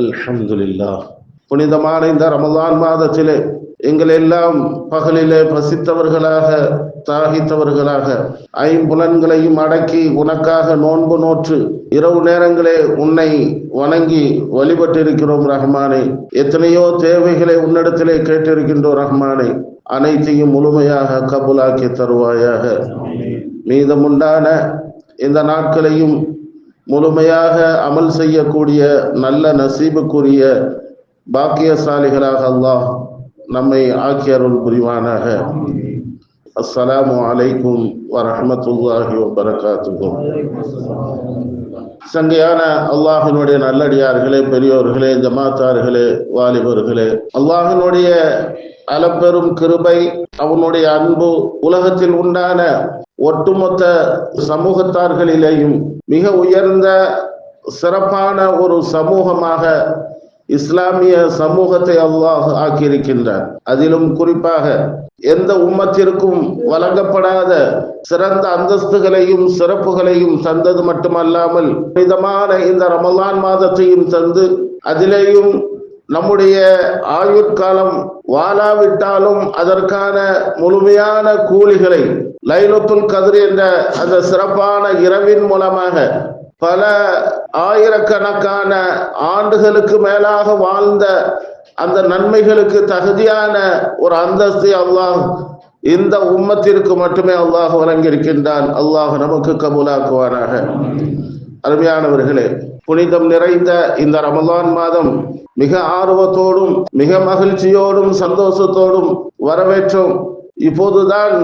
அல்ஹம்துலில்லாஹ். புனிதமான இந்த ரமலான் மாதத்திலே எங்கள் எல்லாம் பகலிலே பசித்தவர்களாக தாகித்தவர்களாக ஐம்புலன்களையும் அடக்கி உனக்காக நோன்பு நோற்று இரவு நேரங்களே உன்னை வணங்கி வழிபட்டிருக்கிறோம் ரஹ்மானே. எத்தனையோ தேவைகளை உன்னிடத்திலே கேட்டிருக்கின்றோம் ரஹ்மானே. அனைத்தையும் முழுமையாக கபூலாக்கி தருவாயாக. மீதமுண்டான இந்த நாட்களையும் முழுமையாக அமல் செய்யக்கூடிய நல்ல நசீபுக்குரிய பாக்கியசாலிகளாக அல்லாஹ் நம்மை ஆக்கி அருள் புரிவானாக. அஸ்ஸலாமு அலைக்கும் வரஹ்மத்துல்லாஹி வபரகாத்துஹு. சங்கையான அல்லாஹினுடைய நல்லடியார்களே, பெரியோர்களே, ஜமாத்தார்களே, வாலிபர்களே, அல்லாஹினுடைய அளப்பெரும் கிருபை, அவனுடைய அன்பு உலகத்தில் உண்டான ஒட்டுமொத்த சமூகத்தார்களிலேயும் மிக உயர்ந்த சிறப்பான ஒரு சமூகமாக இஸ்லாமிய சமூகத்தை அல்லாஹ் ஆக்கியிருக்கின்றார். அதிலும் குறிப்பாக எந்த உம்மத்திற்கும் வழங்கப்படாத சிறந்த அந்தஸ்துகளையும் சிறப்புகளையும் தந்தது மட்டுமல்லாமல் புனிதமான இந்த ரமலான் மாதத்தையும் தந்து அதிலேயும் நம்முடைய ஆயுட்காலம் வாழாவிட்டாலும் அதற்கான முழுமையான கூலிகளை லைலத்துல் கத்ர் என்ற அந்த சிறப்பான இரவின் மூலமாக பல ஆயிரக்கணக்கான ஆண்டுகளுக்கு மேலாக வாழ்ந்த அந்த நன்மைகளுக்கு தகுதியான ஒரு அந்தஸ்தை அல்லாஹ் இந்த உம்மத்திற்கு மட்டுமே அல்லாஹ் வழங்கியிருக்கின்றான். அல்லாஹ் நமக்கு கபூலாக்குவானாக. அருமையானவர்களே, புனிதம் நிறைந்த இந்த ரமலான் மாதம் மிக ஆர்வத்தோடும் மிக மகிழ்ச்சியோடும் சந்தோஷத்தோடும் வரவேற்றோம். இப்போதுதான்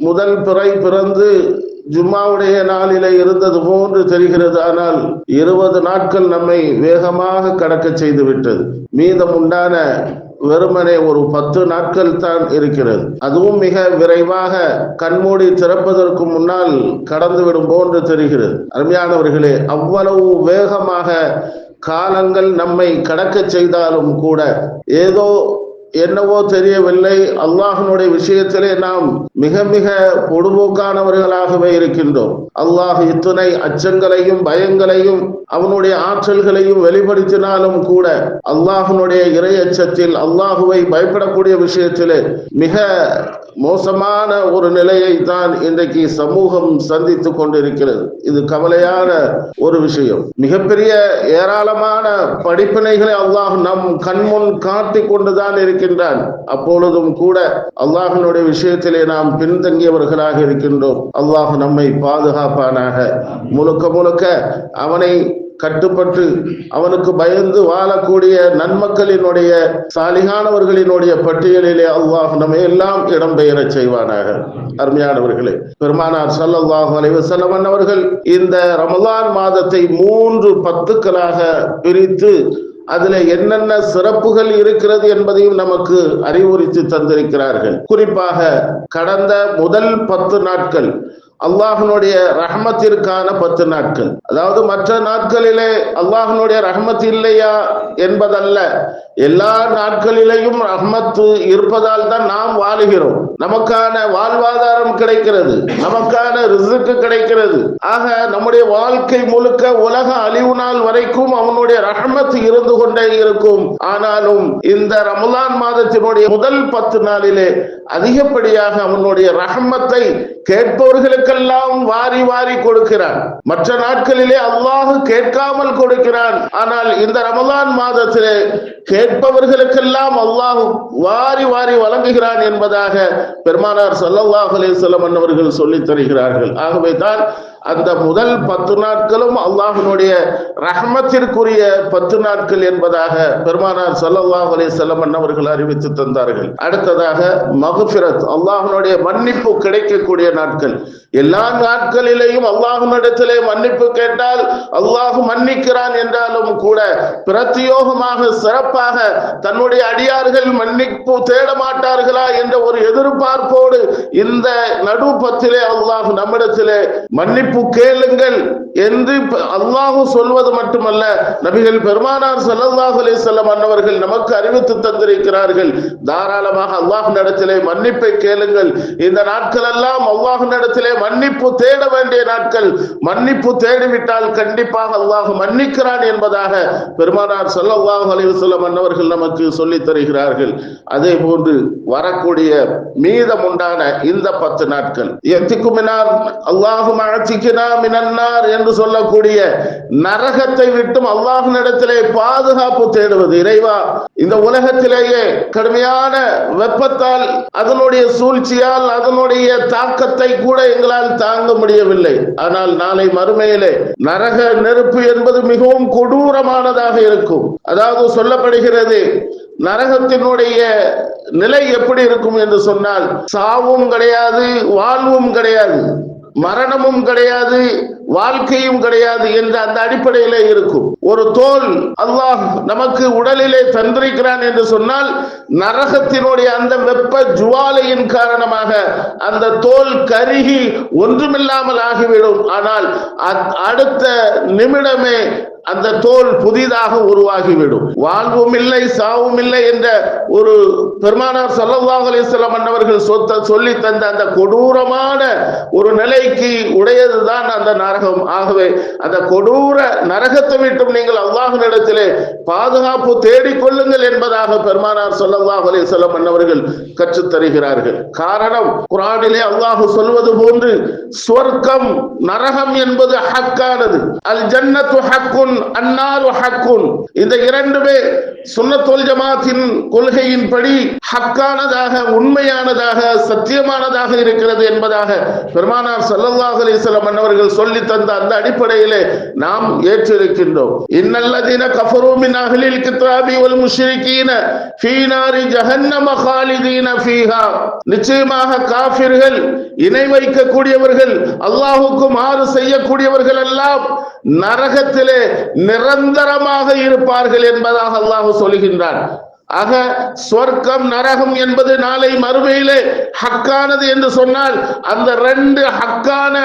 முதல் பிறை பிறந்து ஜும்மாவுடைய நாளிலே இருந்தது போன்று தெரிகிறது. ஆனால் 20 நாட்கள் நம்மை வேகமாக கடக்க செய்து விட்டது. மீதம் உண்டான வெறுமனே ஒரு 10 நாட்கள் தான் இருக்கிறது. அதுவும் மிக விரைவாக கண்மூடி திறப்பதற்கு முன்னால் கடந்துவிடும் போன்று தெரிகிறது. அருமையானவர்களே, அவ்வளவு வேகமாக காலங்கள் நம்மை கடக்க செய்தாலும் கூட ஏதோ என்னவோ தெரியவில்லை, அல்லாஹினுடைய விஷயத்திலே நாம் மிக மிக பொடுபோக்கானவர்களாகவே இருக்கின்றோம். அல்லாஹ் இத்துணை அச்சங்களையும் பயங்களையும் அவனுடைய ஆற்றல்களையும் வெளிப்படுத்தினாலும் கூட அல்லாஹினுடைய இறை அச்சத்தில் அல்லாஹுவை பயப்படக்கூடிய விஷயத்திலே மிக மோசமான ஒரு நிலையை தான் இன்றைக்கு சமூகம் சந்தித்து கொண்டிருக்கிறது. இது கவலையான ஒரு விஷயம். மிகப்பெரிய ஏராளமான படிப்பினைகளை அல்லாஹ் நம் கண்முன் காட்டி கொண்டுதான் இருக்கின்றான். அப்பொழுதும் கூட அல்லாஹினுடைய விஷயத்திலே நாம் பின்தங்கியவர்களாக இருக்கின்றோம். அல்லாஹ் நம்மை பாதுகாப்பானாக. முழுக்க முழுக்க அவனை கட்டுப்பட்டு அவனுக்கு பயந்து வாழக்கூடிய நன்மக்களினுடைய சாலிகானவர்களினுடைய பட்டியலிலே அல்லாஹ் நம்மை எல்லாம் இடம்பெயர செய்வானாக. அருமையானவர்களே, பெருமானார் ஸல்லல்லாஹு அலைஹி வஸல்லம் அவர்கள் இந்த ரமலான் மாதத்தை 3 பத்துக்களாக பிரித்து அதுல என்னென்ன சிறப்புகள் இருக்கிறது என்பதையும் நமக்கு அறிவுறுத்தி தந்திருக்கிறார்கள். குறிப்பாக கடந்த முதல் 10 நாட்கள் அல்லாஹ்வினுடைய ரஹ்மத்திற்கான 10 நாட்கள். அதாவது மற்ற நாட்களிலே அல்லாஹ்வினுடைய ரஹ்மத் இல்லையா என்பதல்ல, எல்லா நாட்களிலேயும் ரஹ்மத்து இருப்பதால் தான் நாம் வாழுகிறோம். நமக்கான வாழ்வாதாரம் கிடைக்கிறது, நமக்கான ரிஸ்க் கிடைக்கிறது. ஆக நம்முடைய வாழ்க்கை முழுக்க உலக அழிவு நாள் வரைக்கும் அவனுடைய ரஹ்மத் இருந்து கொண்டே இருக்கும். ஆனாலும் இந்த ரமலான் மாதத்தினுடைய முதல் 10 நாளிலே அதிகப்படியாக அவனுடைய ரஹ்மத்தை கேட்பவர்களுக்கெல்லாம் வாரி வாரி கொடுக்கிறான். மற்ற நாட்களிலே அல்லாஹ் கேட்காமல் கொடுக்கிறான். ஆனால் இந்த ரமலான் மாதத்திலே கேட்பவர்களுக்கெல்லாம் அல்லாஹ் வாரி வாரி வழங்குகிறான் என்பதாக பெருமானார் ஸல்லல்லாஹு அலைஹி வஸல்லம் அவர்கள் சொல்லித் தருகிறார்கள். ஆகவே தான் அந்த முதல் 10 நாட்களும் அல்லாஹ்வினுடைய ரஹ்மத்திற்குரிய 10 நாட்கள் என்பதாக பெருமானார் ஸல்லல்லாஹு அலைஹி வஸல்லம் அவர்கள் அறிவித்து தந்தார்கள். அடுத்ததாக மக்ஃபிரத், அல்லாஹ்வினுடைய மன்னிப்பு கிடைக்கக்கூடிய நாட்கள். எல்லா நாட்களிலேயும் அல்லாஹ்விடத்திலே மன்னிப்பு கேட்டால் அல்லாஹ் மன்னிக்கிறான் என்றாலும் கூட பிரத்யோகமாக சிறப்பாக சிறப்பாக தன்னுடைய அடியார்கள் மன்னிப்பு தேட மாட்டார்களா என்ற ஒரு எதிர்பார்ப்போடு இந்த நடுப்பத்திலே அல்லாஹ் நம்மிடத்திலே மன்னிப்பு கேளுங்கள் என்று அல்லாஹ் சொல்வது மட்டுமல்ல, நபிகள் பெருமானார் ஸல்லல்லாஹு அலைஹி வஸல்லம் அன்னவர்கள் நமக்கு அறிவித்து தந்திருக்கிறார்கள். தாராளமாக அல்லாஹ்விடத்திலே மன்னிப்பை கேளுங்கள். இந்த நாட்கள் எல்லாம் அல்லாஹ்விடத்திலே மன்னிப்பு தேட வேண்டிய நாட்கள். மன்னிப்பு தேடிவிட்டால் கண்டிப்பாக அல்லாஹ் மன்னிக்கிறான் என்பதாக பெருமானார் ஸல்லல்லாஹு அலைஹி வஸல்லம் அன்னவர்கள் நமக்கு சொல்லித் தருகிறார்கள். அதே போன்று வரக்கூடிய மீதம் உண்டான இந்த 10 நாட்கள் என்று சொல்லக்கூடிய நரகத்தை விட்டும் அல்லாஹ்விடத்திலே பாதுகாப்பு தேடுவது. இறைவா, இந்த உலகத்திலேயே கடுமையான வெப்பத்தால், அதனுடைய சூழ்ச்சியால், அதனுடைய தாக்கத்தை கூட எங்களால் தாங்க முடியவில்லை. ஆனால் நாளை மறுமையிலே நரக நெருப்பு என்பது மிகவும் கொடூரமானதாக இருக்கும். அதாவது சொல்லப்படுகிறது, நரகத்தினுடைய நிலை எப்படி இருக்கும் என்று சொன்னால், சாவும் கிடையாது, வாழ்வும் கிடையாது, மரணமும் கிடையாது, வாழ்க்கையும் கிடையாது என்ற அந்த அடிப்படையிலே இருக்கும். ஒரு தோல் அல்லாஹ் நமக்கு உடலிலே தந்திருக்கிறான் என்று சொன்னால், நரகத்தினுடைய அந்த வெப்ப ஜுவாலையின் காரணமாக அந்த தோல் கருகி ஒன்றுமில்லாமல் ஆகிவிடும். ஆனால் அடுத்த நிமிடமே அந்த தோல் புதிதாக உருவாகிவிடும். வாழ்வும் இல்லை, சாவும் இல்லை என்ற ஒரு பெருமானார் ஸல்லல்லாஹு அலைஹி வஸல்லம் அன்னவர்கள் சொல்லி தந்த அந்த கொடூரமான ஒரு நிலைக்கு உடையதுதான் அந்த நரகம். ஆகவே அந்த கொடூர நரகத்தை விட்டும் நீங்கள் அல்லாஹ்விடத்திலே பாதுகாப்பு தேடிக்கொள்ளுங்கள் என்பதாக பெருமானார் ஸல்லல்லாஹு அலைஹி வஸல்லம் அன்னவர்கள் கற்றுத் தருகிறார்கள். காரணம், குர்ஆனிலே அல்லாஹ் சொல்வது போன்று சொர்க்கம் நரகம் என்பது ஹக்கானது. அல் ஜன்னத்து ஹக்குன் அன்னாரு ஹக்குன். இந்த இரண்டுமே சுன்னத் வல் ஜமாஅத்தின் கொள்கையின்படி ஹக்கானதாக, உண்மையானதாக, சத்தியமானதாக இருக்கிறது என்பதாக பெருமானார் ஸல்லல்லாஹு அலைஹி வஸல்லம் அன்னவர்கள் சொல்லி தந்த அந்த அடிப்படையிலே நாம் ஏற்றிருக்கின்றோம். இன்னல்லதீன கஃபரு மின் அஹ்லில் கிதாபி வல் முஷ்ரிகீன ஃபீ நாரி ஜஹன்னம காலிதீன ஃபீஹா. நிச்சயமாக காஃபிர்கள், இணை வைக்கக்கூடியவர்கள், அல்லாஹ்வுக்கு மாறு செய்யக்கூடியவர்கள் எல்லாம் நரகத்திலே நிரந்தரமாக இருப்பார்கள் என்பதாக அல்லாஹ் சொல்கின்றான். ஆக சொர்க்கம் நரகம் என்பது நாளை மறுமையிலே ஹக்கானது என்று சொன்னால், அந்த 2 ஹக்கான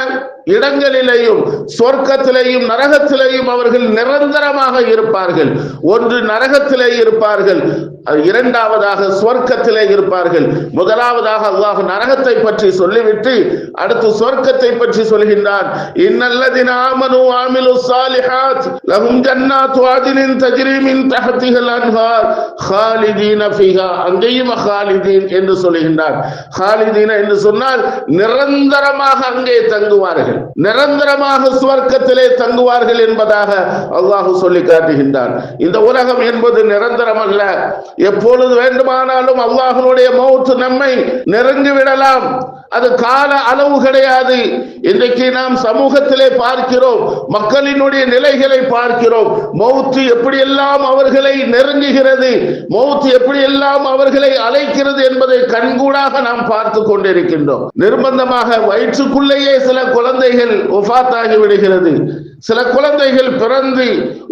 இடங்களிலேயும், சொர்க்கத்திலேயும் நரகத்திலேயும் அவர்கள் நிரந்தரமாக இருப்பார்கள். ஒன்று நரகத்திலே இருப்பார்கள், இரண்டாவதாக சொர்க்கத்திலே இருப்பார்கள். முதலாவதாக அல்லாஹ் நரகத்தை பற்றி சொல்லிவிட்டு அடுத்து சொர்க்கத்தை பற்றி சொல்கின்றான். இன்னல்லதீன ஆமனு வ அமிலுஸ் ஸாலிஹாத் லஹும் ஜன்னாத்து அத்னின் தஜ்ரி மின் தஹ்திஹல் அன்ஹார் காலிதீன ஃபீஹா. அங்கேயும் காலிதீன் என்று சொல்கின்றான். காலிதீன என்று சொன்னால் நிரந்தரமாக அங்கே தங்குவார்கள், நிரந்தரமாக சுவர்க்கத்திலே தங்குவார்கள் என்பதாக அல்லாஹ் சொல்லி காட்டுகின்றான். இந்த உலகம் என்பது நிரந்தரம் அல்ல. எப்பொழுது வேண்டுமானாலும் அல்லாஹ்வுடைய மௌத் நம்மை நெருங்கி விடலாம். அது கால அளவு கிடையாது. இன்றைக்கு நாம் சமூகத்திலே பார்க்கிறோம், மக்களினுடைய நிலைகளை பார்க்கிறோம். மௌத் எப்படியெல்லாம் அவர்களை நெருங்குகிறது, மௌத் எப்படியெல்லாம் அவர்களை அழைக்கிறது என்பதை கண்கூடாக நாம் பார்த்து கொண்டிருக்கின்றோம். நிர்பந்தமாக வயிற்றுக்குள்ளேயே சில குழந்தைகள் வஃபாத்தாகி விடுகிறது. சில குழந்தைகள் பிறந்து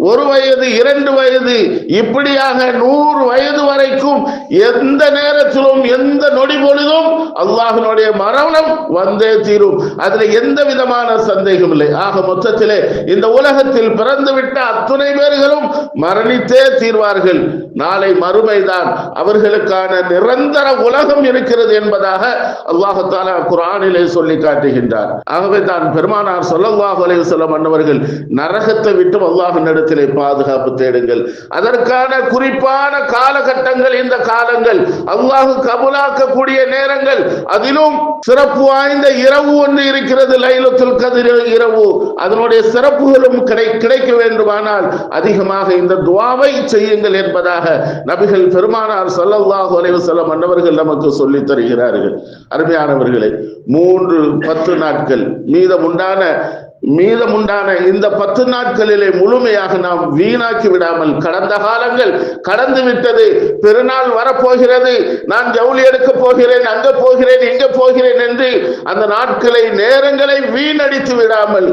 1 வயது 2 வயது இப்படியாக 100 வயது வரைக்கும் எந்த நேரத்திலும் எந்த நொடி பொழுதும் அல்லாஹ்வுடைய மரணம் வந்தே தீரும். அதுல எந்த விதமான சந்தேகம் இல்லை. ஆக மொத்தத்திலே இந்த உலகத்தில் பிறந்து விட்ட அத்துணை பேர்களும் மரணித்தே தீர்வார்கள். நாளை மறுமைதான் அவர்களுக்கான நிரந்தர உலகம் இருக்கிறது என்பதாக அல்லாஹ் தஆலா குர்ஆனிலே சொல்லி காட்டுகின்றார். ஆகவே தான் பெருமானார் ஸல்லல்லாஹு அலைஹி வஸல்லம் அன்னவர்கள் நரகத்தை விட்டு அல்லாஹ்விடத்திலே பாதுகாப்பு தேடுங்கள். அதற்கான குறிப்பான காலகட்டங்கள் இந்த காலங்கள், அல்லாஹ் கபூலாக்கக்கூடிய நேரங்கள். அதிலும் சிறப்பு வாய்ந்த இரவு ஒன்று இருக்கிறது, லைலத்துல் கத்ர் இரவு. அதனுடைய சிறப்புகளும் கிடைக்க வேண்டுமானால் அதிகமாக இந்த துஆவை செய்யுங்கள் என்பதாக நபிகள் பெருமானார் ஸல்லல்லாஹு அலைஹி வஸல்லம் அன்னவர்கள் நமக்கு சொல்லித் தருகிறார்கள். அருமையானவர்களே, 10 நாட்கள் மீதம் உண்டான மீதமுண்டான இந்த 10 நாட்களிலே முழுமையாக நாம் வீணாக்கி விடாமல், கடந்த காலங்கள் கடந்து விட்டது, பெருநாள் வரப்போகிறது, நான் ஜவுளி எடுக்க போகிறேன், அங்க போகிறேன், இங்க போகிறேன் என்று அந்த நாட்களை நேரங்களை வீணடித்து விடாமல்,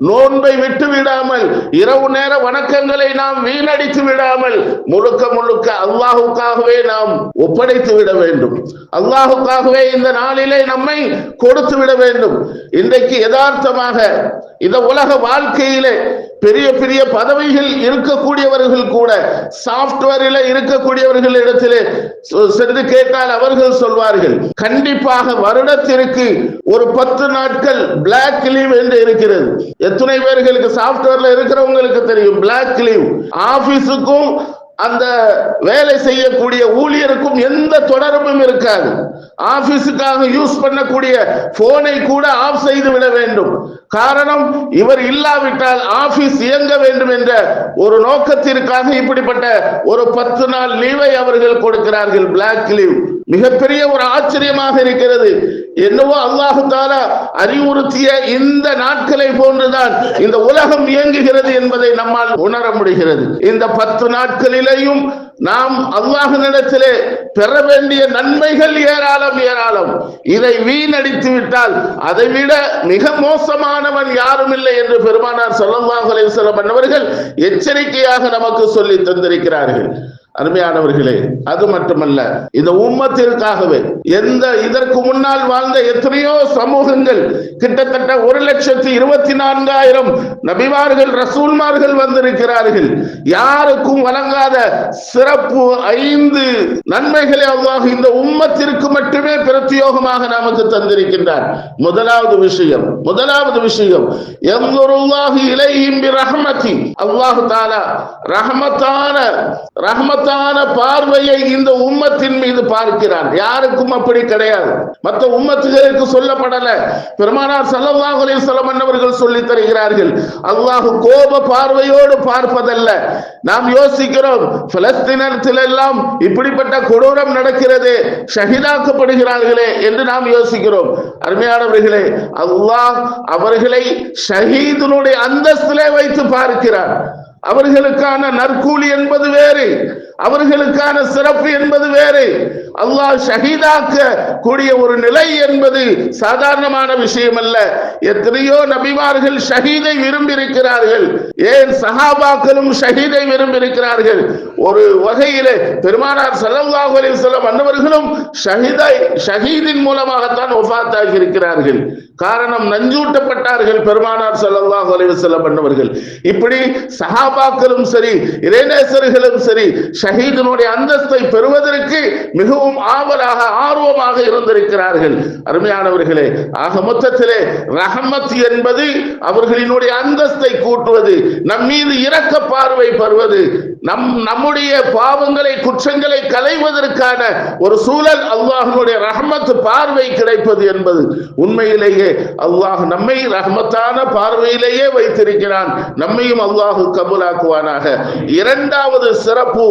நோன்பை விட்டு விடாமல், இரவு நேர வணக்கங்களை நாம் வீணடித்து விடாமல், முழுக்க முழுக்க அல்லாஹுக்காகவே நாம் ஒப்படைத்து விட வேண்டும். அல்லாஹுக்காகவே இந்த நாளிலே நம்மை கொடுத்து விட வேண்டும். இன்றைக்கு யதார்த்தமாக இந்த உலக வாழ்க்கையிலே பெரிய பெரிய பதவிகள் இருக்கக்கூடியவர்கள் கூட சாப்ட்வேரில் இருக்கக்கூடியவர்கள் இடத்திலே சென்று கேட்டால் அவர்கள் சொல்வார்கள், கண்டிப்பாக வருடத்திற்கு ஒரு 10 நாட்கள் பிளாக் லீவ் என்று இருக்கிறது. எத்தனை பேர்களுக்கு சாப்ட்வேர்ல இருக்கிறவங்களுக்கு தெரியும் பிளாக் லீவ். ஆபீஸுக்கும் அந்த வேலை செய்யக்கூடிய ஊழியருக்கும் எந்த தொடர்பும் இருக்காது. ஆபீஸுக்காக யூஸ் பண்ணக்கூடிய போனை கூட ஆஃப் செய்து விட வேண்டும். காரணம், இவர் இல்லாவிட்டால் ஆபீஸ் இயங்க வேண்டும் என்ற ஒரு நோக்கத்திற்காக இப்படிப்பட்ட ஒரு 10 நாள் லீவை அவர்கள் கொடுக்கிறார்கள், பிளாக் லீவ். மிகப்பெரிய ஒரு ஆச்சரியமாக இருக்கிறது. என்னவோ அல்லாஹு தஆலா அறிவுறுத்திய இந்த நாட்களை போன்றுதான் இந்த உலகம் இயங்குகிறது என்பதை நம்மால் உணர முடிகிறது. இந்த 10 நாட்களிலேயும் நாம் அல்லாஹ்விடத்திலே பெற வேண்டிய நன்மைகள் ஏராளம் ஏராளம். இதை வீணடித்து விட்டால் அதைவிட மிக மோசமானவன் யாரும் இல்லை என்று பெருமானார் ஸல்லல்லாஹு அலைஹி வஸல்லம் அவர்கள் எச்சரிக்கையாக நமக்கு சொல்லி தந்திருக்கிறார்கள். அருமையானவர்களே, அது மட்டுமல்ல, இந்த உம்மத்திற்காகவே இதற்கு முன்னால் வாழ்ந்த எத்தனையோ சமூகங்கள், கிட்டத்தட்ட 1,24,000 நபிமார்கள் ரசூல்மார்கள் வந்திருக்கிறார்கள். யாருக்கும் வழங்காத சிறப்பு 5 நன்மைகளை அல்லாஹ் இந்த உம்மத்திற்கு மட்டுமே பிரத்யோகமாக நமக்கு தந்திருக்கின்றார். முதலாவது விஷயம் யன்துருல்லாஹு இலைஹிம் பிரஹ்மதி. அல்லாஹ் தஆலா ரஹ்மத்தான பார்வையை இந்த உம்மத்தின் மீது பார்க்கிறார். யாருக்கும் அப்படி கிடையாது. மற்ற உம்மத்துகளுக்கு சொல்லப்படல. பெருமானார் ஸல்லல்லாஹு அலைஹி வஸல்லம் அவர்கள் சொல்லி தருகிறார்கள், அல்லாஹ் கோப பார்வையோடு பார்ப்பதல்ல. நாம் யோசிக்கிறோம், பலஸ்தீனத்தில் எல்லாம் இப்படிப்பட்ட கொடூரம் நடக்கிறது, ஷஹீதாக்கப்படுகிறார்களே என்று நாம் யோசிக்கிறோம். அருமையானவர்களே, அல்லாஹ் அவர்களை ஷஹீதுனுடைய அந்தஸ்திலே வைத்து பார்க்கிறார். அவர்களுக்கான நற்கூலி என்பது வேறு, அவர்களுக்கான சிறப்பு என்பது வேறு. அல்லாஹ் ஷஹீதாக்க கூடிய ஒரு நிலை என்பது சாதாரணமான விஷயம் அல்ல. எத்தனையோ நபிமார்கள் ஷஹீதை விரும்பி இருக்கிறார்கள். ஏன் சஹாபாக்களும் ஷஹீதை விரும்பி இருக்கிறார்கள். ஒரு வகையிலே பெருமானார் ஸல்லல்லாஹு அலைஹி வஸல்லம் அன்னவர்களும் ஷஹீதின் மூலமாகத்தான் வஃபாத்தாகி இருக்கிறார்கள். காரணம், நஞ்சூட்டப்பட்டார்கள் பெருமானார் ஸல்லல்லாஹு அலைஹி வஸல்லம் அன்னவர்கள். இப்படி சஹாபாக்களும் சரி, இறைநேசர்களும் சரி, ஷஹீதினுடைய அந்தஸ்தை பெறுவதற்கு மிகவும் ஆர்வமாக இருந்திருக்கிறார்கள். அருமையானவர்களே, ஆக மொத்தத்திலே ரஹமத் என்பது அவர்களினுடைய அந்தஸ்தை கூட்டுவது, நம் மீது இரக்க பார்வை பெறுவது, நம்முடைய பாவங்களை குற்றங்களை களைவதற்கான ஒரு சூழல் அல்லாஹ்வுடைய ரஹமத் பார்வை கிடைப்பது என்பது. உண்மையிலேயே அல்லாஹ் நம்மை ரஹமத்தான பார்வையிலேயே வைத்திருக்கிறான். நம்மையும் அல்லாஹ் கபூலாக்குவானாக. இரண்டாவது சிறப்பு,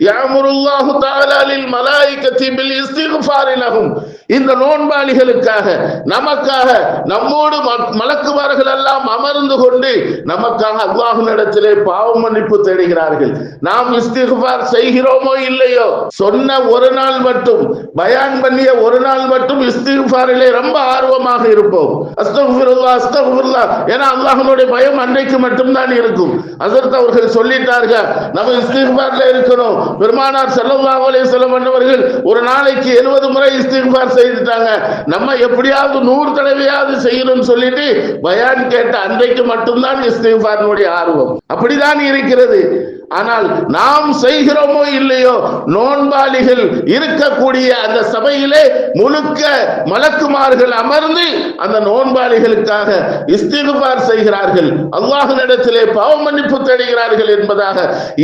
யஅமுருல்லாஹு தஆலா லில் மலாயிகத்தி பில் இஸ்திக்ஃபாரி லஹும். இந்த நோன்பாளிகளுக்காக, நமக்காக, நம்மோடு மலக்குமார்கள் எல்லாம் அமர்ந்து கொண்டு நமக்காக அல்லாஹ்விடத்திலே பாவ மன்னிப்பு தேடுகிறார்கள். நாம் இஸ்திக்ஃபார் செய்கிறோமோ இல்லையோ, சொன்ன ஒரு நாள் மட்டும், பயான் பண்ணிய ஒரு நாள் மட்டும் இஸ்திக்ஃபாரிலே ரொம்ப ஆர்வமாக இருப்போம். அஸ்தக்ஃபிருல்லாஹ் அஸ்தக்ஃபிருல்லாஹ் என அல்லாஹ்வுடைய பயம் அன்றைக்கு மட்டும்தான் இருக்கும். ஹஜ்ரத் அவர்கள் சொல்லிட்டார்கள், நம்ம இஸ்திக்ஃபார்ல இருக்கணும். பெருமானார் ஸல்லல்லாஹு அலைஹி வஸல்லம் அவர்கள் ஒரு நாளைக்கு 70 முறை இஸ்திக்ஃபார் செய்துட்டாங்க. நம்ம எப்படியாவது 100 தடவையாவது செய்யணும்னு சொல்லிட்டு பயான் கேட்ட அன்றைக்கு மட்டும்தான் இஸ்திக்ஃபாரினுடைய ஆர்வம். அப்படிதான் இருக்கிறது. ஆனால் நாம் செய்கிறோமோ இல்லையோ, நோன்பாளிகள் இருக்கக்கூடிய அந்த சபையிலே முழுக்க மலக்குமார்கள் அமர்ந்து அந்த நோன்பாளிகளுக்காக இஸ்திக்ஃபார் செய்கிறார்கள், அல்லாஹ்விடத்திலே பாவ மன்னிப்பு தேடுகிறார்கள் என்பதாக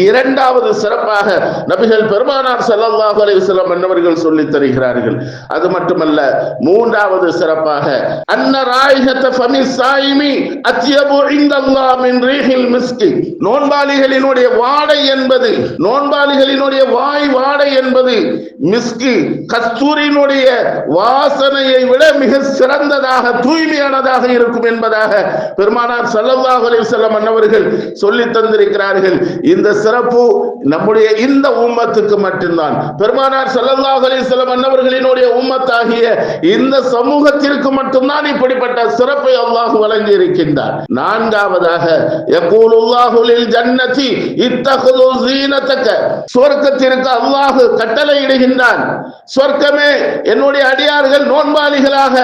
இரண்டாவது சிறப்பாக நபிகள் பெருமானார் ஸல்லல்லாஹு அலைஹி வஸல்லம் அன்னவர்கள் சொல்லித் தருகிறார்கள். அது மட்டுமல்ல, மூன்றாவது சிறப்பாக அன்ன ராயிஹத ஃபமிஸ் ஸாயிமி அத்யபு இன்தல்லாஹ் மின் ரீஹில் மிஸ்கி, நோன்பாளிகளினுடைய வாடை என்பது, நோன்பாளிகளினுடைய வாய் வாடை என்பது மிஸ்கி கஸ்தூரியினுடைய வாசனையை விட மிக சிறந்ததாக தூய்மையானதாக இருக்கும் என்பதாக பெருமானார் ஸல்லல்லாஹு அலைஹி வஸல்லம் அன்னவர்கள் சொல்லி தந்திருக்கிறார்கள். இந்த சிறப்பு நம்முடைய இந்த உம்மத்துக்கு மட்டும்தான். பெருமானார் ஸல்லல்லாஹு அலைஹி வஸல்லம் அன்னவர்களினுடைய உம்மத்தாகிய இந்த சமூகத்திற்கு மட்டும்தான் இப்படிப்பட்ட சிறப்பை அல்லாஹ் வழங்கி இருக்கின்றார். நான்காவதாக யகூலுல்லாஹு லில் ஜன்னதி இத்தഖது ஸீனதக, சுவர்க்கத்திற்கு அல்லாஹ் கட்டளையிடுகின்றான். சொர்க்கமே, என்னுடைய அடியார்கள் நோன்பாளிகளாக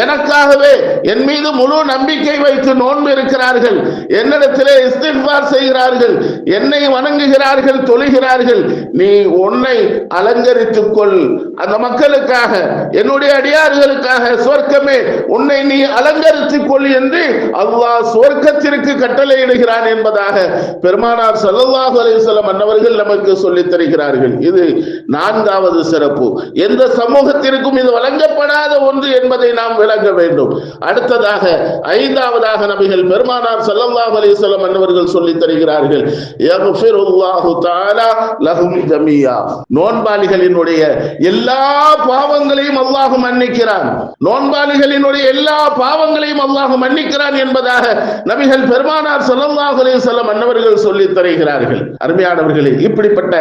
எனக்காகவே என் மீது முழு நம்பிக்கை வைத்து நோன்பு இருக்கிறார்கள், என்னிடத்திலே இஸ்திக்பார் செய்கிறார்கள், என்னை வணங்குகிறார்கள், தொழுகிறார்கள், நீ உன்னை அலங்கரித்துக் கொள், அந்த மக்களுக்காக, என்னுடைய அடியார்களுக்காக சொர்க்கமே உன்னை நீ அலங்கரித்துக் கொள் என்று அல்லாஹ் சொர்க்கத்திற்கு கட்டளையிடுகிறான் என்பதாக பெருமானார் ஸல்லல்லாஹு அலைஹி வஸல்லம் அன்னவர்கள் நமக்கு சொல்லித் தருகிறார்கள். இது நான்காவது சிறப்பு. எந்த சமூகத்திற்கும் இது வழங்கப்படாத ஒன்று என்பதை நாம் விளங்க வேண்டும். அடுத்ததாக ஐந்தாவதாக நபிகள் பெருமானார் ஸல்லல்லாஹு அலைஹி வஸல்லம் அன்னவர்கள் சொல்லித் தருகிறார்கள், யக்ஃபிருல்லாஹு தஆலா லஹும் ஜமீஆ, நோன்பாளிகளினுடைய எல்லா பாவங்களையும் அல்லாஹ் மன்னிக்கிறான், நோன்பாளிகளினுடைய எல்லா பாவங்களையும் அல்லாஹ் மன்னிக்கிறான் என்பதாக நபிகள் பெருமானார் ஸல்லல்லாஹு அலைஹி வஸல்லம் அன்னவர்கள் சொல்லித் தருகிறார்கள். அருமையானவர்களே, இப்படிப்பட்ட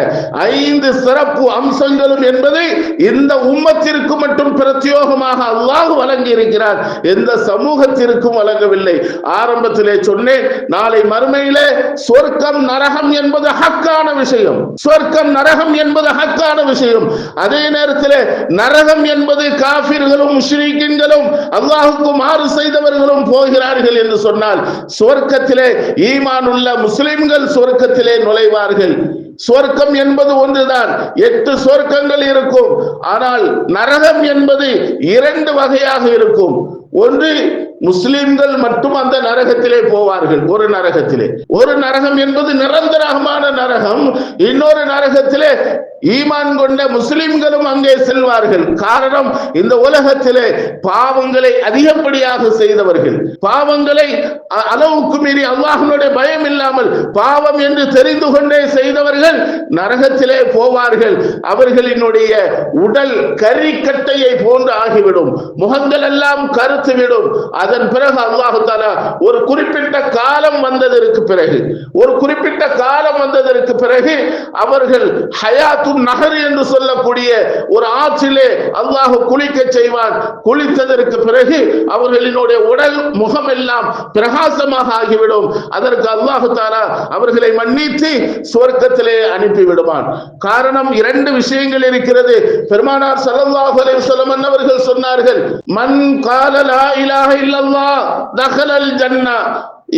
5 சிறப்பு அம்சங்களும் என்பது இந்த உம்மத்திற்கு மட்டும் பிரத்யோகமாக அல்லாஹ் வழங்கி இருக்கிறார், எந்த சமூகத்திற்கும் வழங்கவில்லை. ஆரம்பத்திலே சொன்னேன், நாளை மறுமையிலே சொர்க்கம் நரகம் என்பது ஹக்கான விஷயம், சொர்க்கம் நரகம் என்பது ஹக்கான விஷயம். அதே நேரத்தில் நரகம் என்பது காஃபிர்களும் முஷ்ரிக்கீன்களும் அல்லாஹ்வுக்கு மாறு செய்தவர்களும் போகிறார்கள் என்று சொன்னால், சொர்க்கத்திலே ஈமான் உள்ள முஸ்லிம்கள் சொர்க்கத்திலே நுழைவார்கள். சொர்க்கம் என்பது ஒன்றுதான், 8 சொர்க்கங்கள் இருக்கும். ஆனால் நரகம் என்பது 2 வகையாக இருக்கும். ஒன்று, முஸ்லிம்கள் மட்டும் அந்த நரகத்திலே போவார்கள். ஒரு நரகத்திலே, ஒரு நரகம் என்பது நிரந்தரமான நரகம். இன்னொரு நரகத்திலே ஈமான் கொண்ட முஸ்லிம்களும் அங்கே செல்வார்கள். காரணம், இந்த உலகத்திலே பாவங்களை அதிகப்படியாக செய்தவர்கள், பாவங்களை அளவுக்கு மீறி அல்லாஹ்வுடைய பயம் இல்லாமல் பாவம் என்று தெரிந்து கொண்டே செய்தவர்கள் நரகத்திலே போவார்கள். அவர்களினுடைய உடல் கரிக்கட்டையை போன்று ஆகிவிடும், முகங்கள் எல்லாம் கருத்துவிடும். அதன் பிறகு அல்லாஹ் தஆலா ஒரு குறிப்பிட்ட காலம் வந்ததற்கு பிறகு, ஒரு குறிப்பிட்ட காலம் வந்ததற்கு பிறகு அவர்கள் ஹயாத்து நஹர் என்று சொல்லக்கூடிய ஒரு ஆற்றிலே அல்லாஹ் குளிக்க செய்வான். குளித்ததற்கு பிறகு அவர்களினுடைய உடல் முகம் எல்லாம் பிரகாசமாக ஆகிவிடும். அதற்கு அல்லாஹ் தஆலா அவர்களை மன்னித்து சுவர்க்கத்திலே அனுப்பி விடுவான். காரணம், 2 விஷயங்கள் இருக்கிறது. பெருமானார் ஸல்லல்லாஹு அலைஹி வஸல்லம் அவர்கள் சொன்னார்கள், மன் கால லா இலாஹ இல்லல்லாஹ் தഖலல் ஜன்னah,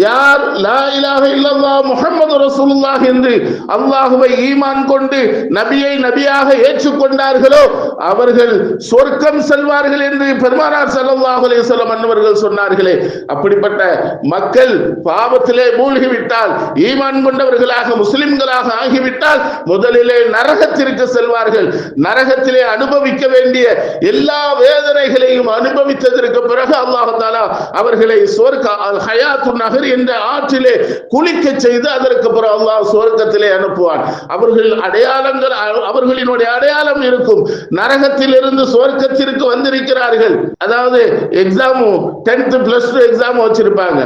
யார் லா இலாஹ இல்லல்லாஹ் முஹம்மது ரசூலுல்லாஹ் என்று அல்லாஹ்வை ஈமான் கொண்டு நபியை நபியாக ஏற்றுக்கொண்டார்களோ அவர்கள் சொர்க்கம் செல்வார்கள் என்று பெருமானார் ஸல்லல்லாஹு அலைஹி வஸல்லம் அன்னவர்கள் சொன்னார்களே. அப்படிப்பட்ட மக்கள் பாவத்திலே மூழ்கிவிட்டால், ஈமான் கொண்டவர்களாக முஸ்லிம்களாக ஆகிவிட்டால் முதலிலே நரகத்திற்கு செல்வார்கள். நரகத்திலே அனுபவிக்க வேண்டிய எல்லா வேதனைகளையும் அனுபவித்ததற்கு பிறகு அல்லாஹ் தஆலா அவர்களை சொர்க்க அல் ஹயாத்து நஹர் என்ற ஆற்றிலே குளிக்க செய்து அதற்கு பிறகு அல்லாஹ் சொர்க்கத்திலே அனுப்புவான். அவர்கள் அடையாளங்கள், அவர்களினுடைய அடையாளம் இருக்கும். நரகத்தில் இருந்து சொர்க்கத்திற்கு வந்திருக்கிறார்கள். அதாவது எக்ஸாம் 10th +2 எக்ஸாம் வச்சிருப்பாங்க,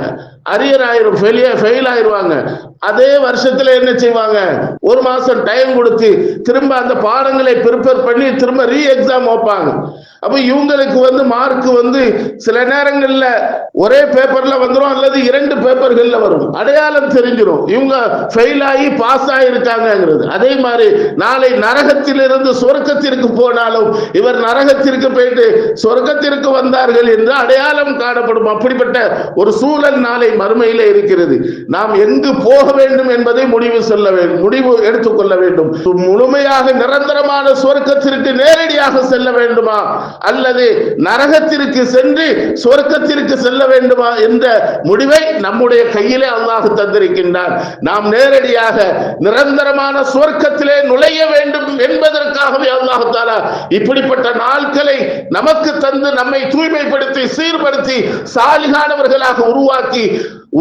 அரியர் ஆயிரும், ஃபெயில் ஆயிருவாங்க. அதே வருஷத்துல என்ன செய்வாங்க, 1 மாசம் டைம் கொடுத்து திரும்ப அந்த பாடங்களை ப்ரிப்பேர் பண்ணி திரும்ப ரீ எக்ஸாம் வைப்பாங்க. அப்ப இவங்களுக்கு மார்க் சில நேரங்கள்ல ஒரே பேப்பர்ல வந்துடும், அல்லது 2 பேப்பர்கள்ல வரும். அடையாளம் தெரிஞ்சிடும் இவங்க ஃபெயில் ஆகி பாஸ் ஆயிருக்காங்கிறது. அதே மாதிரி நாளை நரகத்திலிருந்து சொர்க்கத்திற்கு போனாலும் இவர் நரகத்திற்கு போயிட்டு சொர்க்கத்திற்கு வந்தார்கள் என்று அடையாளம் காணப்படும். அப்படிப்பட்ட ஒரு சூழல் நாளை மறுமையில இருக்கிறது. நாம் எங்கு போக வேண்டும் என்பதை முடிவு எடுத்துக்கொள்ள வேண்டும். முழுமையாக நிரந்தரமான சொர்க்கத்திற்கு நேரடியாக செல்ல வேண்டுமா அல்லது நரகத்திற்கு சென்று சொர்க்கத்திற்கு செல்ல வேண்டுமா என்ற முடிவை நம்முடைய கையிலே அல்லாஹ் தந்திருக்கின்றான். நாம் நேரடியாக நிரந்தரமான சொர்க்கத்திலே நுழைய வேண்டும் என்பதற்காகவே அல்லாஹ் தஆலா இப்படிப்பட்ட நாட்களை நமக்கு தந்து நம்மை தூய்மைப்படுத்தி சீர்படுத்தி சாலிகானவர்களாக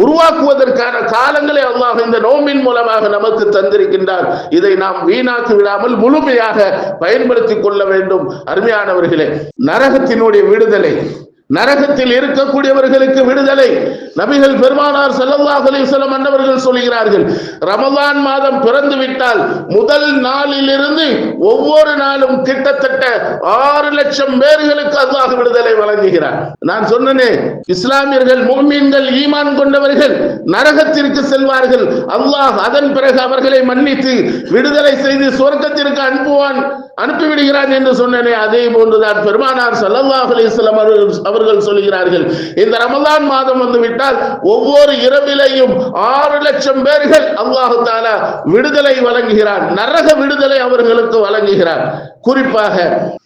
உருவாக்குவதற்கான காலங்களை அல்லாஹ் இந்த நோம்பின் மூலமாக நமக்கு தந்திருக்கின்றார். இதை நாம் வீணாக்கி விடாமல் முழுமையாக பயன்படுத்திக் கொள்ள வேண்டும். அருமையானவர்களே, நரகத்தினுடைய விடுதலை, நரகத்தில் இருக்கக்கூடியவர்களுக்கு விடுதலை நபிகள் பெருமானார் ஸல்லல்லாஹு அலைஹி வஸல்லம் அன்னவர்கள் சொல்கிறார்கள், ரமலான் மாதம் பிறந்து விட்டால் முதல் நாளிலிருந்து ஒவ்வொரு நாளும் கிட்டத்தட்ட 6 லட்சம் பேர்களுக்கு அல்லாஹ் விடுதலை வழங்குகிறார். நான் சொன்னேனே, இஸ்லாமியர்கள் முஃமின்கள் ஈமான் கொண்டவர்கள் நரகத்திற்கு செல்வார்கள். அல்லாஹ் அதன் பிறகு அவர்களை மன்னித்து விடுதலை செய்து சொர்க்கத்திற்கு அனுப்பிவிடுகிறான் என்று சொன்னேனே, அதே போன்றுதான் பெருமானார் ஸல்லல்லாஹு அலைஹி வஸல்லம் அவர்கள் சொல்கிறார்கள், இந்த ரமலான் மாதம் வந்து விட்டால் ஒவ்வொரு இரவிலையும் 6 லட்சம் பேர்கள் அல்லாஹ் தஆலா விடுதலை வழங்குகிறார், நரக விடுதலை அவர்களுக்கு வழங்குகிறார்.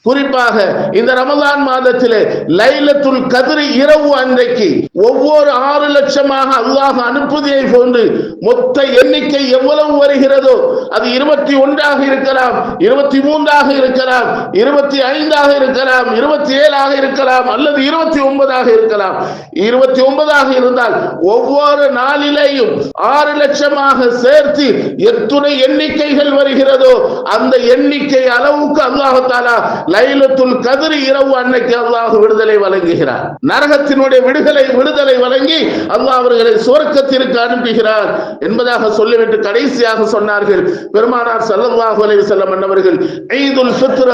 குறிப்பாக இந்த ரமலான் மாதத்திலே லைலத்துல் கத்ர் இரவு அன்றைக்கு ஒவ்வொரு 6 லட்சமாக அல்லாஹ் அனுப்புவதை போன்று மொத்த எண்ணிக்கை எவ்வளவு வருகிறதோ அது 21ஆக இருக்கலாம், 23ஆக இருக்கலாம், 25ஆக இருக்கலாம், 27ஆக இருக்கலாம், அல்லது 29ஆக இருக்கலாம். 29ஆக இருந்தால் ஒவ்வொரு நாளிலேயும் 6 லட்சமாக சேர்த்து எத்தனை எண்ணிக்கைகள் வருகிறதோ அந்த எண்ணிக்கை அளவுக்கு அல்லாஹ் தஆலா லைலத்துல் கத்ர் இரவு அன்னைக்கு அல்லாஹ் விடுதலை வழங்குகிறார். நரகத்தினுடைய விடுதலை வழங்கி அல்லாஹ் அவர்களை சொர்க்கத்திற்கு அனுப்புகிறார் என்பதாக சொல்லிவிட்டு கடைசியாக சொன்னார்கள் பெருமானார் ஸல்லல்லாஹு அலைஹி வஸல்லம் அன்னவர்கள், ஈதுல் ஃபித்ர்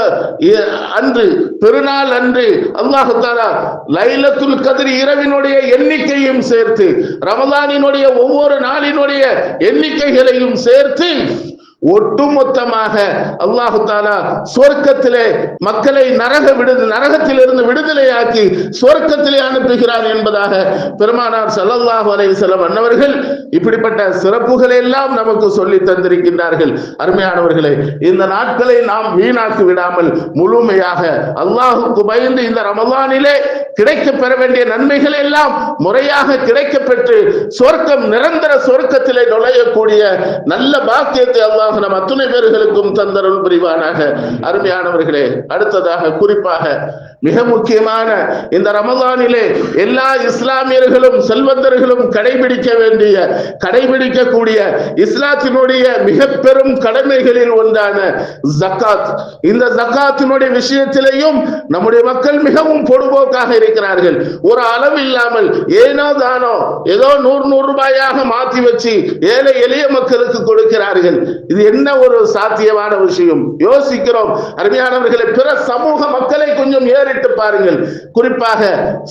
அன்று, பெருநாள் அன்று அல்லாஹ் தஆலா லைலத்துல் கத்ர் இரவினுடைய எண்ணிக்கையும் சேர்த்து ரமலானினுடைய ஒவ்வொரு நாளினுடைய எண்ணிக்கைகளையும் சேர்த்து ஒட்டுமொத்தமாக அல்லாஹ் தஆலா சொர்க்கத்திலே மக்களை நரகத்திலிருந்து விடுதலையாக்கி சொர்க்கத்திலே அனுப்புகிறார் என்பதாக பெருமானார் ஸல்லல்லாஹு அலைஹி வஸல்லம் அன்னவர்கள் இப்படிப்பட்ட சிறப்புகளை எல்லாம் நமக்கு சொல்லி தந்திருக்கின்றார்கள். அருமையானவர்களே, இந்த நாட்களை நாம் வீணாக்கி விடாமல் முழுமையாக அல்லாஹுக்கு பயந்து இந்த ரமலானிலே கிடைக்க பெற வேண்டிய நன்மைகள் எல்லாம் முறையாக கிடைக்க பெற்று சொர்க்கம், நிரந்தர சொர்க்கத்திலே நுழையக்கூடிய நல்ல பாக்கியத்தை அல்லாஹ் நம் அத்துணை பேர்களுக்கும் தந்தருள் புரிவானாக. அருமையானவர்களே, அடுத்ததாக குறிப்பாக மிக முக்கியமான இந்த ரமலானிலே எல்லா இஸ்லாமியர்களும் செல்வந்தர்களும் கடைபிடிக்கக்கூடிய இஸ்லாத்தினுடைய மிக பெரும் கடமைகளில் ஒன்றான ஜக்காத். இந்த ஜக்காத்தினுடைய விஷயத்திலேயும் நம்முடைய மக்கள் மிகவும் பொடுபோக்காக இருக்கிறார்கள். ஒரு அளவு இல்லாமல் ஏனோ தானோ ஏதோ 100 ரூபாயாக மாற்றி வச்சு ஏழை எளிய மக்களுக்கு கொடுக்கிறார்கள். இது என்ன ஒரு சாத்தியமான விஷயம்? யோசிக்கிறோம். அருமையானவர்களை, பிற சமூக மக்களை கொஞ்சம் ஏறிட்டு பாருங்கள். குறிப்பாக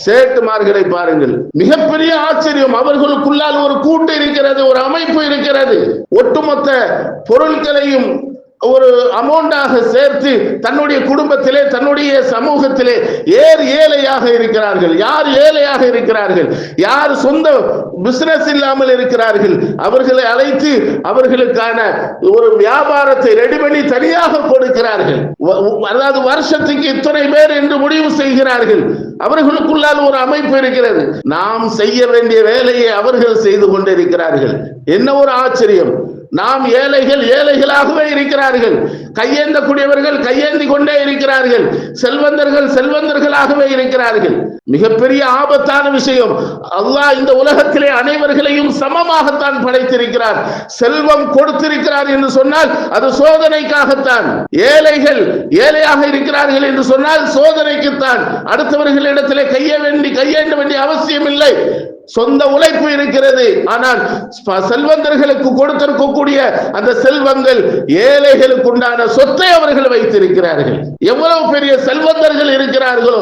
சேட்டுமார்களை பாருங்கள். மிகப்பெரிய ஆச்சரியம், அவர்களுக்குள்ளால் ஒரு கூட்டு இருக்கிறது, ஒரு அமைப்பு இருக்கிறது. ஒட்டுமொத்த பொருட்களையும் ஒரு அமௌண்டாக சேர்த்து தன்னுடைய குடும்பத்திலே, தன்னுடைய சமூகத்திலே ஏழையாக இருக்கிறார்கள். யார் ஏழையாக இருக்கிறார்கள், யார் சொந்த பிசினஸ் இல்லாமல் இருக்கிறார்கள், அவர்களை அழைத்து அவர்களுக்கான ஒரு வியாபாரத்தை ரெடி பண்ணி தனியாக கொடுக்கிறார்கள். அதாவது வருஷத்துக்கு இத்தனை பேர் என்று முடிவு செய்கிறார்கள். அவர்களுக்குள்ளால் ஒரு அமைப்பு இருக்கிறது. நாம் செய்ய வேண்டிய வேலையை அவர்கள் செய்து கொண்டிருக்கிறார்கள். என்ன ஒரு ஆச்சரியம்! நாம் ஏழைகளாகவே இருக்கிறார்கள். கையேந்தக்கூடியவர்கள் கையேந்தி கொண்டே இருக்கிறார்கள். செல்வந்தர்களாகவே இருக்கிறார்கள். மிகப்பெரிய ஆபத்தான விஷயம். அல்லாஹ் இந்த உலகத்திலே அனைவர்களையும் சமமாகத்தான் படைத்திருக்கிறார். செல்வம் கொடுத்திருக்கிறார் என்று சொன்னால் அது சோதனைக்காகத்தான். ஏழையாக இருக்கிறார்கள் என்று சொன்னால் சோதனைக்குத்தான். அடுத்தவர்களிடத்திலே கையேந்த வேண்டிய அவசியம் இல்லை. சொந்த உழைப்பு இருக்கிறது. ஆனால் செல்வந்தர்களுக்கு கொடுத்திருக்கக்கூடிய அந்த செல்வங்கள் ஏழைகளுக்கு உண்டான சொத்தை அவர்கள் வைத்திருக்கிறார்கள். எவ்வளவு பெரிய செல்வந்தர்கள் இருக்கிறார்களோ,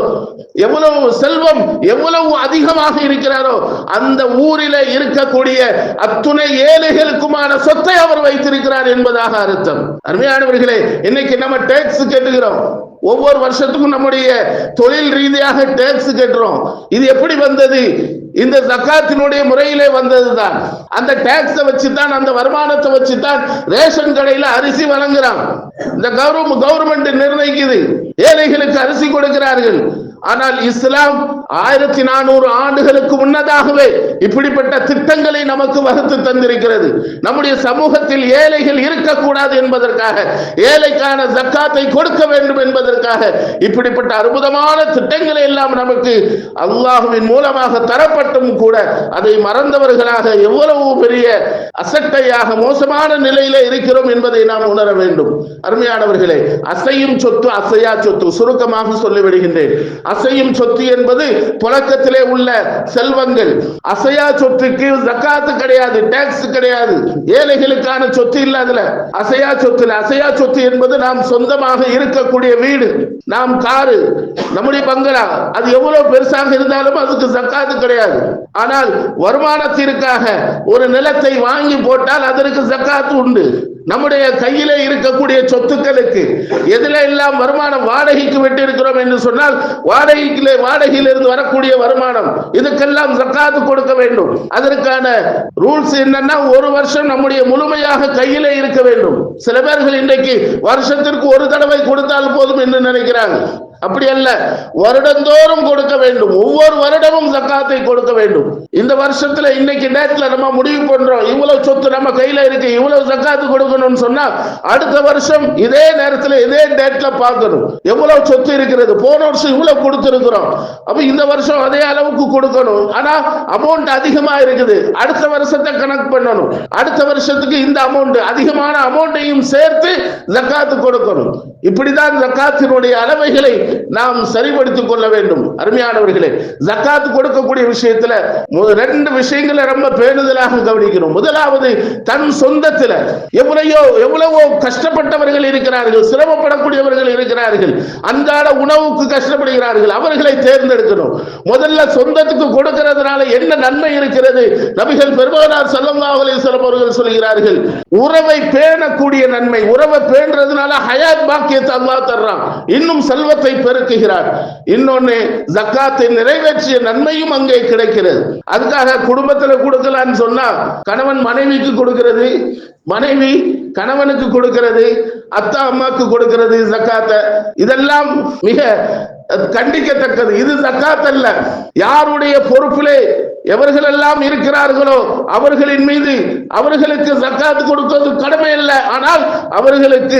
எவ்வளவு செல்வம் எவ்வளவு அதிகமாக இருக்கிறாரோ அந்த ஊரிலே இருக்கக்கூடிய அத்துணை ஏழைகளுக்குமான சொத்தை அவர் வைத்திருக்கிறார் என்பதாக அர்த்தம். அருமையானவர்களே, இன்னைக்கு நம்ம டாக்ஸ் கட்டுகிறோம். ஒவ்வொரு வருஷத்துக்கும் நம்முடைய தொழில் ரீதியாக டாக்ஸ் கட்டுறோம். இது எப்படி வந்தது? இந்த ஜகாத்தினுடைய முறையிலே வந்ததுதான். அந்த டாக்ஸை வச்சுதான், அந்த வருமானத்தை வச்சுதான் ரேஷன் கடையில அரிசி வழங்குறாங்க. இந்த கவர்மெண்ட் நிர்ணயிக்குது, ஏழைகளுக்கு அரிசி கொடுக்கிறார்கள். ஆனால் இஸ்லாம் 1400 ஆண்டுகளுக்கு முன்னதாகவே இப்படிப்பட்ட திட்டங்களை நமக்கு வகுத்து தந்திருக்கிறது. நம்முடைய சமூகத்தில் ஏழைகள் இருக்கக்கூடாது என்பதற்காக, ஏழைக்கான ஜக்காத்தை கொடுக்க வேண்டும் என்பதற்காக இப்படிப்பட்ட அற்புதமான திட்டங்களை எல்லாம் நமக்கு அல்லாஹ்வின் மூலமாக தரப்பட்டும் கூட அதை மறந்தவர்களாக எவ்வளவு பெரிய அசட்டையாக மோசமான நிலையில இருக்கிறோம் என்பதை நாம் உணர வேண்டும். அருமையானவர்களே, அசையும் சொத்து அசையா சொத்து, சுருக்கமாக சொல்லிவிடுகின்றேன். அசையும் சொத்து என்பது புழக்கத்திலே உள்ள செல்வங்கள். அசையா சொத்துக்கு ஜக்காத்து கிடையாது, டாக்ஸ் கிடையாது, ஏழைகளுக்கான சொத்து இல்ல. அதுல அசையா சொத்து என்பது நாம் சொந்தமாக இருக்கக்கூடிய வீடு, நாம் காரு, நம்முடைய பங்களா, அது எவ்வளவு பெருசாக இருந்தாலும் அதுக்கு ஜக்காத்து கிடையாது. ஆனால் வருமானத்திற்காக ஒரு நிலத்தை வாங்கி போட்டால் அதற்கு ஜக்காத்து உண்டு. நம்முடைய கையிலே இருக்கக்கூடிய சொத்துக்களுக்கு எதில எல்லாம் வருமானம் வாடகைக்கு விட்டு இருக்கிறோம் என்று சொன்னால் வாடகையிலிருந்து வரக்கூடிய வருமானம், இதுக்கெல்லாம் ஜக்காத்து கொடுக்க வேண்டும். அதற்கான ரூல்ஸ் என்னன்னா, ஒரு வருஷம் நம்முடைய முழுமையாக கையிலே இருக்க வேண்டும். சில பேர்கள் இன்றைக்கு வருஷத்திற்கு ஒரு தடவை கொடுத்தால் போதும் என்று நினைக்கிறாங்க. அப்படி அல்ல, வருடந்தோறும் கொடுக்க வேண்டும். ஒவ்வொரு வருடமும் ஜக்காத்தை கொடுக்க வேண்டும். இந்த வருஷத்துல இன்னைக்கு டேட்ல நம்ம முடிவு பண்றோம், இவ்வளவு சொத்து நம்ம கையில இருக்கு, இவ்வளவு ஜக்காத்து கொடுக்கணும்னு சொன்னா அடுத்த வருஷம் இதே நேரத்துல இதே டேட்ல பார்க்கணும் எவ்வளவு சொத்து இருக்கிறது. போன வருஷம் இவ்வளவு கொடுத்திருக்கிறோம், அப்ப இந்த வருஷம் அதே அளவுக்கு கொடுக்கணும். ஆனா அமௌண்ட் அதிகமா இருக்குது, அடுத்த வருஷத்தை கணக்கு பண்ணணும். அடுத்த வருஷத்துக்கு இந்த அமௌண்ட், அதிகமான அமௌண்ட்டையும் சேர்த்து ஜக்காத்து கொடுக்கணும். இப்படிதான் ஜக்காத்தினுடைய அளவைகளை நாம் சரிபடுத்திக் கொள்ள வேண்டும். அருமையானவர்களே, ஜக்காத் கொடுக்கக்கூடிய விஷயத்துல ரெண்டு விஷயங்களை ரொம்ப பேணுதலாக கவனிக்கணும். முதலாவது, தன் சொந்தத்துல எவ்வளவோ கஷ்டப்பட்டவர்கள் இருக்கிறார்கள், சிரமப்படக்கூடியவர்கள் இருக்கிறார்கள், அன்றாட உணவுக்கு கஷ்டப்படுகிறார்கள், அவர்களை தேர்ந்தெடுக்கணும். முதல்ல சொந்தத்துக்கு கொடுக்கிறதுனால என்ன நன்மை இருக்கிறது? நபிகள் பெருமானார் ஸல்லல்லாஹு அலைஹி வஸல்லம் அவர்கள் சொல்கிறார்கள், உறவை பேணக்கூடிய நன்மை. உறவை பேணுறதுனால ஹயாத் பாக்கியத்தை அல்லாஹ் தர்றான், இன்னும் செல்வத்தை பெருக்குகிறார். இன்னொன்னு, ஜக்காத்தை நிறைவேற்றிய நன்மையும் அங்கே கிடைக்கிறது. அதுக்காக குடும்பத்துல கொடுக்கலான்னு சொன்னா கணவன் மனைவிக்கு கொடுக்கிறது, மனைவி கணவனுக்கு கொடுக்கிறது, அத்தா அம்மாக்கு கொடுக்கிறது ஜக்காத்த, இதெல்லாம் மிக கண்டிக்கத்தக்கது. இது ஜக்காத் அல்ல. யாருடைய பொறுப்பிலே எவர்கள் எல்லாம் இருக்கிறார்களோ அவர்களின் மீது அவர்களுக்கு ஜக்காத் கொடுப்பது கடமை அல்ல, ஆனால் அவர்களுக்கு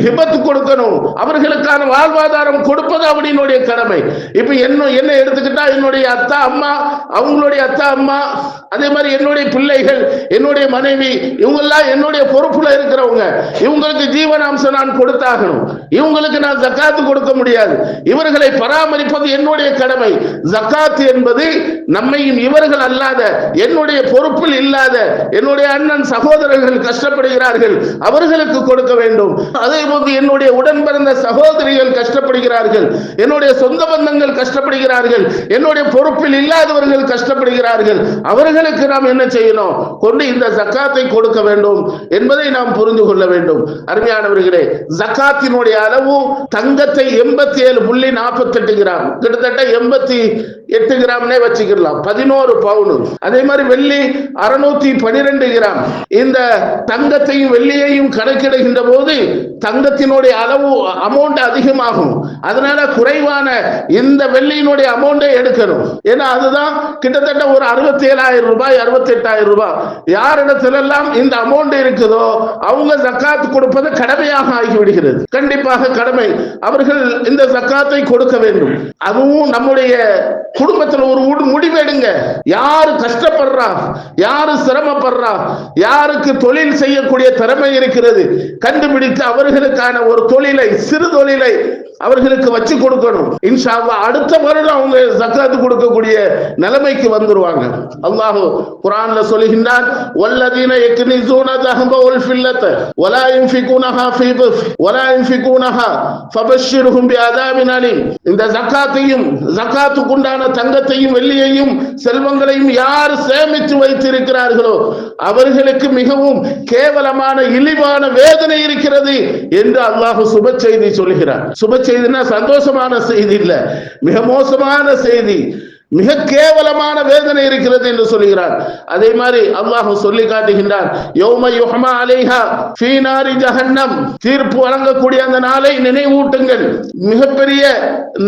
ஹிபத் கொடுக்கணும், அவர்களுக்கான வாழ்வாதாரம் கொடுப்பது அவனுடைய கடமை. இப்ப என்ன எடுத்துக்கிட்டா, என்னுடைய அத்தா அம்மா, அவங்களுடைய அத்தா அம்மா, அதே மாதிரி என்னுடைய பிள்ளைகள், என்னுடைய மனைவி, இவங்கெல்லாம் என்னுடைய பொறுப்புல இருக்கிறவங்க. இவங்களுக்கு ஜீவனாம்சம் நான் கொடுத்தாகணும், இவங்களுக்கு நான் ஜக்காத்து கொடுக்க முடியாது. இவர்களை பராமரிப்பது என்னுடைய கடமை. ஜக்காத் என்பது நம்மையும் இவர்கள் அல்லாத, என்னுடைய பொறுப்பில் இல்லாத என்னுடைய அண்ணன் சகோதரர்கள் கஷ்டப்படுகிறார்கள், அவர்களுக்கு கொடுக்க வேண்டும். அதே போன்று என்னுடைய உடன் பிறந்த சகோதரிகள் கஷ்டப்படுகிறார்கள், என்னுடைய சொந்த பந்தங்கள் கஷ்டப்படுகிறார்கள், என்னுடைய பொறுப்பில் இல்லாதவர்கள் கஷ்டப்படுகிறார்கள், அவர்களுக்கு நாம் என்ன செய்யணும்? கொண்டு இந்த ஜக்காத்தை கொடுக்க வேண்டும் என்பதை நாம் புரிந்து கொள்ள வேண்டும். அருமையானவர்களே, ஜக்காத்தினுடைய அளவு தங்கத்தை 87.48 கிராம், கிட்டத்தட்ட 88 கிராம்னே வச்சுக்கலாம், 11 பவுன். அதே மாதிரி வெள்ளி 612 கிராம். இந்த தங்கத்தையும் வெள்ளியையும் கணக்கிடுகின்ற போது தங்கத்தினுடைய அளவு அமௌண்ட் அதிகமாகும். அதனால குறைவான இந்த வெள்ளியினுடைய அமௌண்டை எடுக்கணும். ஏன்னா அதுதான் கிட்டத்தட்ட ஒரு 67,000 ரூபாய், 68,000 ரூபாய். யாரிடத்திலெல்லாம் இந்த அமௌண்ட் இருக்குதோ அவங்க ஜக்காத் கொடுப்பது கடமையாக ஆகிவிடுகிறது. கண்டிப்பாக கடமை. அவர்கள் இந்த ஜக்காத்தை கொடுக்க வேண்டும். அதுவும் நம்முடைய குடும்பத்தில் ஒரு முடிவெடுங்க. யாரு கஷ்டப்படுறா, யாரு சிரமப்படுறா, யாருக்கு தொழில் செய்யக்கூடிய திறமை இருக்கிறது, கண்டுபிடித்து அவர்களுக்கான ஒரு தொழிலை, சிறு தொழிலை அவர்களுக்கு வச்சு கொடுக்கணும். இன்ஷா அல்லாஹ் அடுத்த வருடம் அவங்க ஜகாத் கொடுக்கக்கூடிய நிலைமைக்கு வந்துருவாங்க. அல்லாஹ் குர்ஆன்ல சொல்லுகின்றான், வல்லதீன யக்னிஸூன ذهب والفضة ولا ينفقونها في ضف ولا ينفقونها فبشرهم بعذاب أليم. இந்த ஜகாத்தையும் ஜகாத்துக்குண்டான தங்கத்தையும் வெள்ளியையும் செல்வங்களையும் யார் சேமித்து வைத்திருக்கிறார்களோ அவர்களுக்கு மிகவும் கேவலமான இழிவான வேதனை இருக்கிறது என்று அல்லாஹ் சுப செய்தி சொல்கிறார். சுப செய்தினா சந்தோஷமான செய்தி இல்ல, மிக மோசமான செய்தி, மிக கேவலமான வேதனை இருக்கிறது என்று சொல்கிறார். அதே மாதிரி அல்லாஹ் சொல்லி காட்டுகின்றான், யௌம யுஹமா அலைஹா ஃபீ நாரி ஜஹன்னம், தீர்ப்பு வழங்கக்கூடிய அந்த நாளை நினைவூட்டுங்கள், மிகப்பெரிய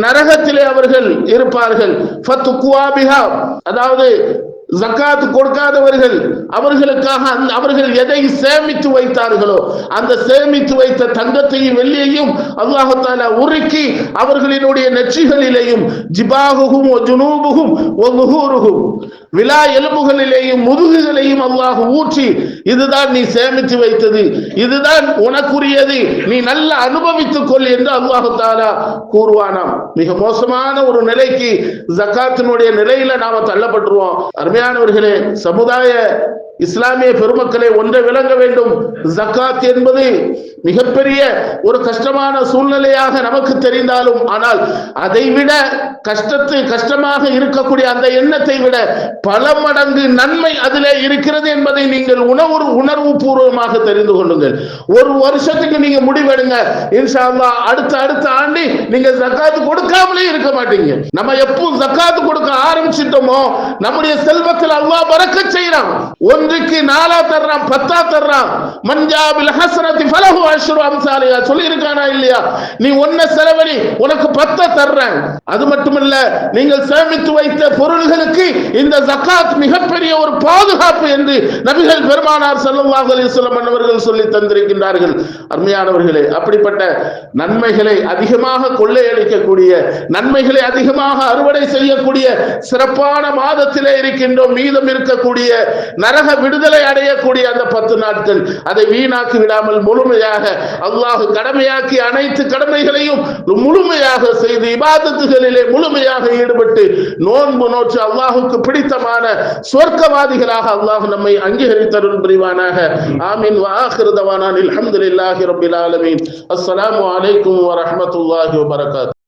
நரகத்திலே அவர்கள் இருப்பார்கள். ஃபத்துக்வா பிஹா, அதாவது ஜகாத் கொடுக்காதவர்கள் அவர்களுக்காக அவர்கள் எதை சேமித்து வைத்தார்களோ அந்த சேமித்து வைத்த தங்கத்தையும் வெள்ளியையும் அல்லாஹ் தஆலா உருக்கி அவர்களினுடைய நெற்றிகளிலேயும் ஜிபாஹுஹும் வ ஜுனூபுஹும் வ லுஹூருஹும், விலா எலும்புகளிலேயும் முதுகுகளையும் அல்லாஹ் ஊற்றி, இதுதான் நீ சேமித்து வைத்தது, இதுதான் உனக்குரியது, நீ நல்ல அனுபவித்துக் கொள் என்று அல்லாஹ் தஆலா கூறுவானாம். மிக மோசமான ஒரு நிலைக்கு ஜகாத்தினுடைய நிலையில நாம தள்ளப்பட்டுருவோம். அருமையானவர்களே, சமுதாய இஸ்லாமிய பெருமக்களை ஒன்றை விளங்க வேண்டும். ஜகாத் என்பது மிகப்பெரிய ஒரு கஷ்டமான சூழ்நிலையாக நமக்கு தெரிந்தாலும், ஆனால் அதைவிட கஷ்டமாக இருக்கக்கூடிய அந்த எண்ணத்தை விட பல மடங்கு நன்மை அதிலே இருக்கிறது என்பதை நீங்கள் உணர்வு பூர்வமாக தெரிந்து கொள்ளுங்கள். ஒரு வருஷத்துக்கு நீங்க முடிவெடுங்க, இன்ஷா அல்லாஹ் அடுத்த ஆண்டு நீங்க ஜகாத் கொடுக்காமலே இருக்க மாட்டீங்க. நம்ம எப்போ ஜகாத் கொடுக்க ஆரம்பிச்சிட்டோமோ நம்முடைய செல்வத்தில் அல்லாஹ் பரக்கத் செய்றான். ஒன்றுக்கு 4 தர்றான், 10 தர்றான். மன்ஜாபில் ஹஸனத்தி ஃபலஹு அஷ்ரு அம்சாலிஹா சொல்லி இருக்கானா இல்லையா? நீ ஒன்ன செலவழி, உனக்கு 10 தர்றேன். அது மட்டுமல்ல, நீங்கள் சேமித்து வைத்த பொருள்களுக்கு இந்த ஜகாத் மிகப்பெரிய ஒரு பாதுகாப்பு என்று நபிகள் பெருமானார் ஸல்லல்லாஹு அலைஹி வஸல்லம் அவர்கள் சொல்லி தந்திருக்கின்றார்கள். அருமையானவர்களே, அப்படிப்பட்ட நன்மைகளை அதிகமாக கொள்ளையடிக்கக்கூடிய, நன்மைகளை அதிகமாக அறுவடை செய்யக்கூடிய சிறப்பான மாதத்திலே இருக்கின்றோம். மீதம் இருக்கக்கூடிய நரக விடுதலை அடையக்கூடிய அந்த 10 நாட்கள் அதை வீணாக்கி விடாமல் முழுமையாக அல்லாஹ் கடமையாக்கி அனைத்து கடமைகளையும் முழுமையாக செய்து இபாதத்துகளிலே முழுமையாக ஈடுபட்டு நோன்பு நோற்று அல்லாஹுக்கு பிடித்தமான சொர்க்கவாதிகளாக அல்லாஹ் நம்மை அங்கீகரித்தருள் புரிவானாக. ஆமீன். வ ஆகிரு தவானா அல்ஹம்துலில்லாஹி ரப்பில் ஆலமீன். அஸ்ஸலாமு அலைக்கும் வ ரஹ்மத்துல்லாஹி வ பரகாத்துஹு.